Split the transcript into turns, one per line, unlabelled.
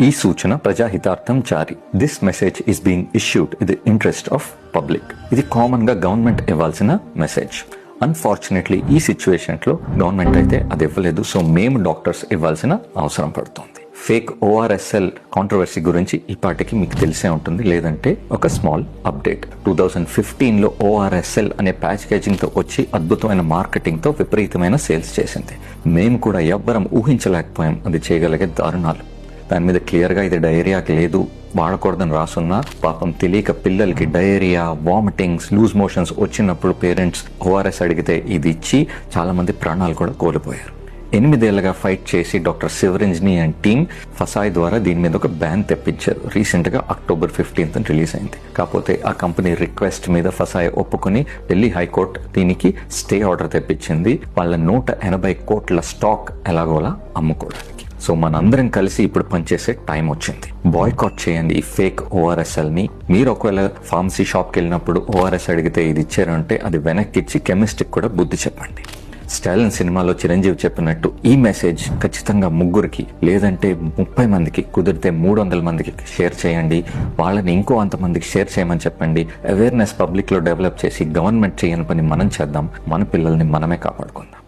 ఈ సూచన ప్రజాహితార్థం జారీ. This message is being issued in the interest of public. ఇది కామన్ గా గవర్నమెంట్ ఇవ్వాల్సిన మెసేజ్. అన్ఫార్చునేట్లీ ఈ సిచ్యువేషన్లో గవర్నమెంట్ అయితే అది ఇవ్వలేదు. సో మేము డాక్టర్స్ ఇవ్వాల్సిన అవసరం పడుతుంది. ఫేక్ ORSL కాంట్రవర్సీ గురించి ఈ పాటికి మీకు తెలిసే ఉంటుంది, లేదంటే ఒక స్మాల్ అప్డేట్. 2015లో ORSL అనే ప్యాకేజింగ్ తో వచ్చి అద్భుతమైన మార్కెటింగ్ తో విపరీతమైన సేల్స్ చేసింది. మేము కూడా ఎవ్వరం ఊహించలేకపోయాం అది చేయగలిగే దారుణాలు. దాని మీద క్లియర్గా ఇది డయేరియాకి లేదు, వాడకూడదని రాసున్నా పాపం తెలియక పిల్లలకి డయేరియా, వామిటింగ్స్, లూజ్ మోషన్స్ వచ్చినప్పుడు పేరెంట్స్ ORS అడిగితే ఇది ఇచ్చి చాలా మంది ప్రాణాలు కూడా కోల్పోయారు. 8 ఏళ్లుగా ఫైట్ చేసి doctor Sivaranjani and team FSSAI ద్వారా దీని మీద ఒక బ్యాన్ తెప్పించారు. రీసెంట్ గా October 15th రిలీజ్ అయింది. కాకపోతే ఆ కంపెనీ రిక్వెస్ట్ మీద ఫసాయ్ ఒప్పుకొని ఢిల్లీ హైకోర్టు దీనికి స్టే ఆర్డర్ తెప్పించింది. వాళ్ళ 180 కోట్ల స్టాక్ ఎలాగోలా అమ్ముకోవడానికి. సో మనందరం కలిసి ఇప్పుడు పనిచేసే టైం వచ్చింది. బాయ్కాట్ చేయండి ఈ ఫేక్ ORSL ని. మీరు ఒకవేళ ఫార్మసీ షాప్కి వెళ్ళినప్పుడు ORS అడిగితే ఇది ఇచ్చారంటే అది వెనక్కి ఇచ్చి కెమిస్ట్కి కూడా బుద్ధి చెప్పండి. స్టాలిన్ సినిమాలో చిరంజీవి చెప్పినట్టు ఈ మెసేజ్ ఖచ్చితంగా 3 లేదంటే 30 మందికి, కుదిరితే 300 మందికి షేర్ చేయండి. వాళ్ళని ఇంకో అంతమందికి షేర్ చేయమని చెప్పండి. అవేర్నెస్ పబ్లిక్ లో డెవలప్ చేసి గవర్నమెంట్ చేయని పని మనం చేద్దాం. మన పిల్లల్ని మనమే కాపాడుకుందాం.